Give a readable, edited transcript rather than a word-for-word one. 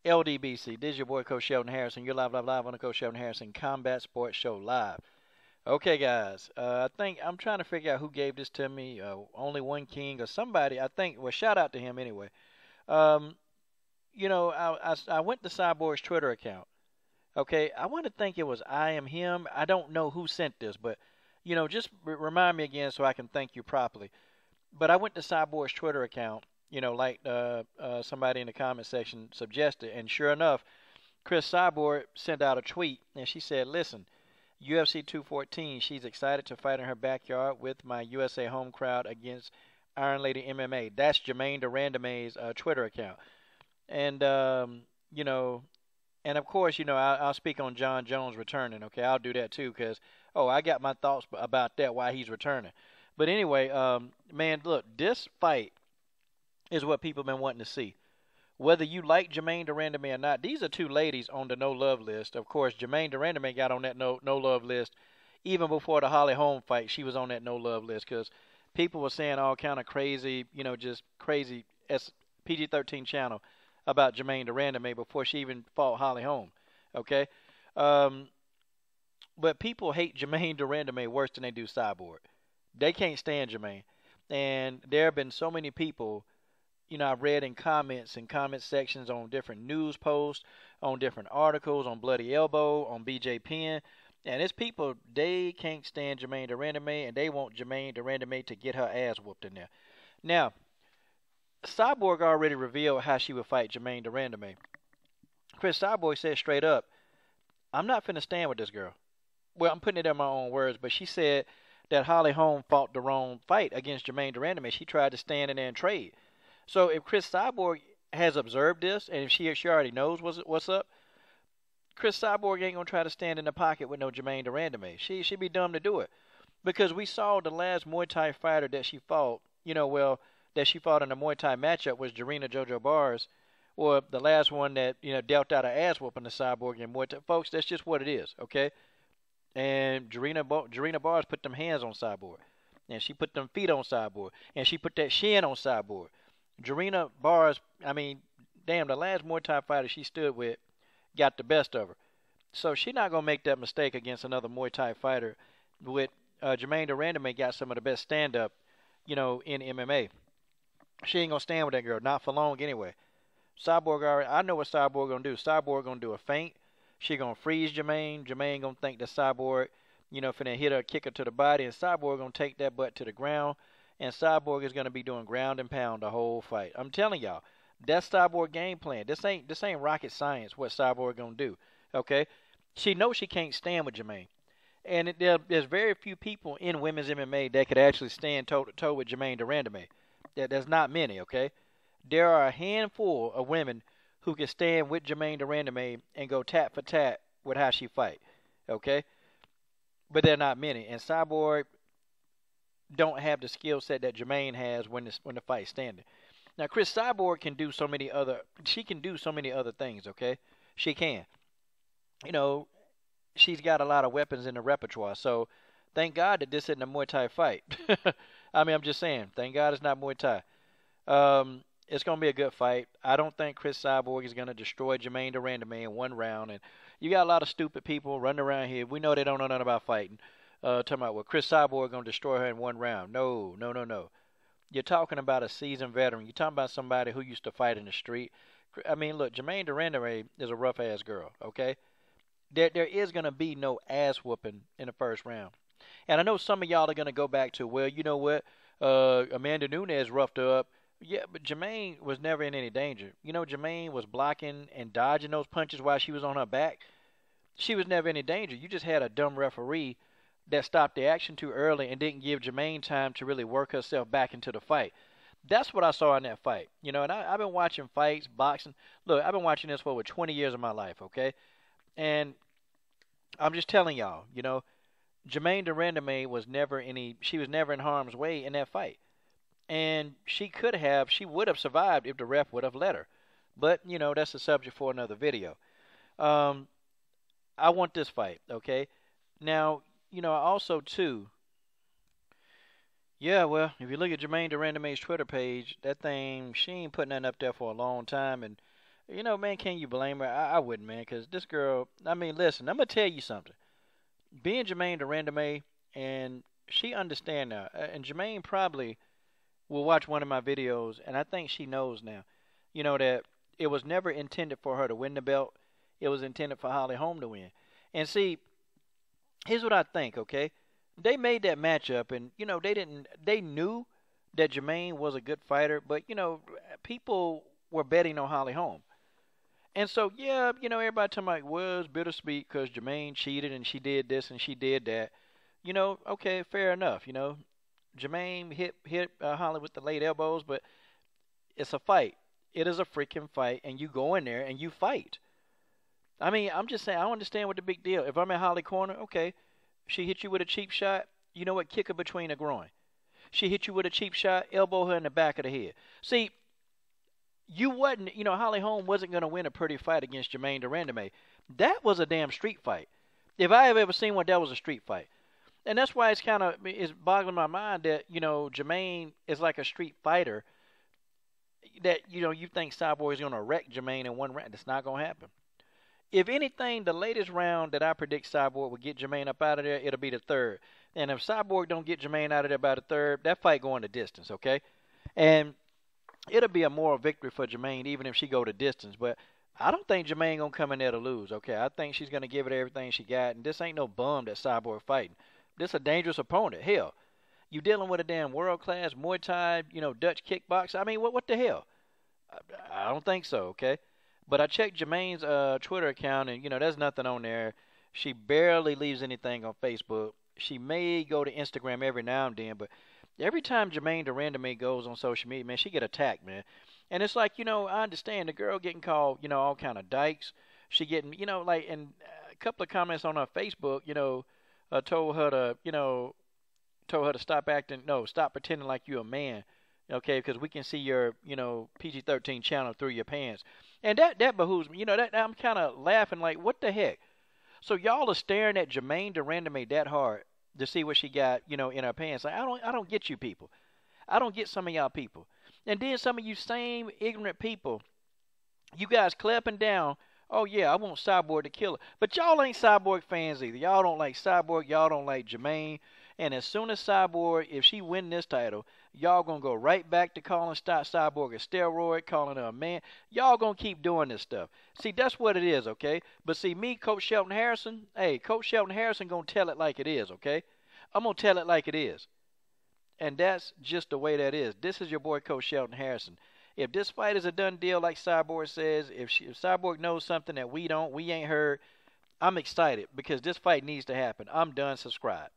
LDBC, this is your boy Coach Sheldon Harrison. You're live on the Coach Sheldon Harrison Combat Sports Show live. Okay, guys, I think I'm trying to figure out who gave this to me. Only One King or somebody. I think. Well, shout out to him anyway. Um, I went to Cyborg's Twitter account. Okay, I want to think it was I am him. I don't know who sent this, but just remind me again so I can thank you properly. But I went to Cyborg's Twitter account, like somebody in the comment section suggested, and sure enough, Cris Cyborg sent out a tweet, and she said, "Listen, UFC 214. She's excited to fight in her backyard with my USA home crowd against Iron Lady MMA." That's Germaine de Randamie's Twitter account, and you know, and of course, I'll speak on John Jones returning. Okay, I'll do that too, because I got my thoughts about that why he's returning. But anyway, man, look, this fight is what people have been wanting to see. Whether you like Germaine de Randamie or not, these are two ladies on the no love list. Of course, Germaine de Randamie got on that no love list even before the Holly Holm fight. She was on that no love list because people were saying all kind of crazy, just crazy PG-13 channel about Germaine de Randamie before she even fought Holly Holm. Okay, um, but people hate Germaine de Randamie worse than they do Cyborg. They can't stand Germaine, and there have been so many people I've read in comments and comment sections on different news posts, on different articles, on Bloody Elbow, on BJ Penn, and it's people they can't stand Germaine de Randamie, and they want Germaine de Randamie to get her ass whooped in there. Now, Cyborg already revealed how she would fight Germaine de Randamie. Cris Cyborg said straight up, "I'm not finna stand with this girl." Well, I'm putting it in my own words, but she said that Holly Holm fought the wrong fight against Germaine de Randamie. She tried to stand in there and trade. So if Cris Cyborg has observed this, and if she already knows what's up, Cris Cyborg ain't gonna try to stand in the pocket with no Germaine de Randamie. She'd be dumb to do it because we saw the last Muay Thai fighter that she fought. That she fought in a Muay Thai matchup was Jarena JoJo Bars, or the last one that dealt out an ass whooping to Cyborg in Muay Thai. Folks, that's just what it is, okay? And Jarena Bars put them hands on Cyborg, and she put them feet on Cyborg, and she put that shin on Cyborg. Jarena Bars, I mean, damn, the last Muay Thai fighter she stood with got the best of her. So she's not going to make that mistake against another Muay Thai fighter. With Germaine de Randamie got some of the best stand-up, in MMA. She ain't going to stand with that girl, not for long anyway. I know what Cyborg going to do. Cyborg going to do a feint. She going to freeze Germaine. Germaine going to think that Cyborg, finna hit her, kick her to the body, and Cyborg going to take that butt to the ground, and Cyborg is going to be doing ground and pound the whole fight. I'm telling y'all, that's Cyborg game plan. This ain't rocket science. What Cyborg gonna do? Okay, she knows she can't stand with Germaine, and there's very few people in women's MMA that could actually stand toe to toe with Germaine de Randamie. There's not many. Okay, there are a handful of women who can stand with Germaine de Randamie and go tat for tat with how she fight. Okay, but they're not many, and Cyborg don't have the skill set that Germaine has when the fight's standing. Now, Cris Cyborg can do so many other. She can do so many other things. Okay, she can. You know, she's got a lot of weapons in the repertoire. So, thank God that this isn't a Muay Thai fight. I mean, I'm just saying. Thank God it's not Muay Thai. It's gonna be a good fight. I don't think Cris Cyborg is gonna destroy Germaine de Randamie in one round. And you got a lot of stupid people running around here. We know they don't know nothing about fighting. Talking about well, Cris Cyborg gonna destroy her in one round. No, no, no, no. You're talking about a seasoned veteran. You're talking about somebody who used to fight in the street. I mean, look, Germaine de Randamie is a rough ass girl. Okay, there is gonna be no ass whooping in the first round. And I know some of y'all are gonna go back to well, you know what? Amanda Nunes roughed her up. Yeah, but Germaine was never in any danger. Germaine was blocking and dodging those punches while she was on her back. She was never in any danger. You just had a dumb referee that stopped the action too early and didn't give Germaine time to really work herself back into the fight. That's what I saw in that fight. And I've been watching fights, boxing. Look, I've been watching this for over 20 years of my life, okay? And I'm just telling y'all, Germaine de Randamie she was never in harm's way in that fight. And she would have survived if the ref would have let her. But, that's a subject for another video. Um, I want this fight, okay? Now, also too, yeah, well, if you look at Germaine de Randamie's Twitter page, that thing, she ain't putting nothing up there for a long time, and Man, can you blame her? I wouldn't, man, because this girl. I mean, listen, I'm gonna tell you something. Being Germaine de Randamie, and she understand now, and Germaine probably will watch one of my videos, and I think she knows now. That it was never intended for her to win the belt. It was intended for Holly Holm to win. And see, here's what I think. Okay, they made that matchup, and they didn't. They knew that Germaine was a good fighter, but people were betting on Holly Holm. And so, yeah, everybody talking about was bittersweet because Jermaine cheated and she did this and she did that. Okay, fair enough. Jermaine hit Holly with the late elbows, but it's a fight. It is a freaking fight, and you go in there and you fight. I mean, I'm just saying, I don't understand what the big deal. If I'm in Holly corner, okay, she hit you with a cheap shot. You know what? Kick her between the groin. She hit you with a cheap shot. Elbow her in the back of the head. See, you wasn't, Holly Holm wasn't going to win a pretty fight against Germaine de Randamie. That was a damn street fight. If I have ever seen one, that was a street fight. And that's why it's boggling my mind that, Germaine is like a street fighter that, you think Cyborg is going to wreck Germaine in one round. That's not going to happen. If anything, the latest round that I predict Cyborg will get Germaine up out of there, it'll be the third. And if Cyborg don't get Germaine out of there by the third, that fight going the distance, okay? And it'll be a moral victory for Germaine, even if she go the distance. But I don't think Germaine gonna come in there to lose. Okay, I think she's gonna give it everything she got. And this ain't no bum that Cyborg fighting. This a dangerous opponent. Hell, you dealing with a damn world class Muay Thai, Dutch kickboxer. I mean, what the hell? I don't think so. Okay, but I checked Germaine's Twitter account, and there's nothing on there. She barely leaves anything on Facebook. She may go to Instagram every now and then, but every time Germaine de Randamie goes on social media, man, she get attacked, man. And it's like, I understand the girl getting called, all kind of dykes. She getting, like, and a couple of comments on her Facebook, told her to, told her to stop acting, no, stop pretending like you're a man, okay, because we can see your, PG-13 channel through your pants. And that behooves me, that I'm kind of laughing like, what the heck? So y'all are staring at Germaine de Randamie that hard to see what she got, in her pants. Like, I don't get you people. I don't get some of y'all people. And then some of you same ignorant people, you guys clapping down. Oh yeah, I want Cyborg to kill her. But y'all ain't Cyborg fans either. Y'all don't like Cyborg. Y'all don't like Germaine. And as soon as Cyborg, if she win this title, y'all gonna go right back to calling Cyborg a steroid, calling her a man. Y'all gonna keep doing this stuff. See, that's what it is, okay? But see, me, Coach Shelton Harrison, hey, Coach Shelton Harrison gonna tell it like it is, okay? I'm gonna tell it like it is. And that's just the way that is. This is your boy, Coach Shelton Harrison. If this fight is a done deal, like Cyborg says, if Cyborg knows something that we don't, we ain't heard, I'm excited because this fight needs to happen. I'm done. Subscribe.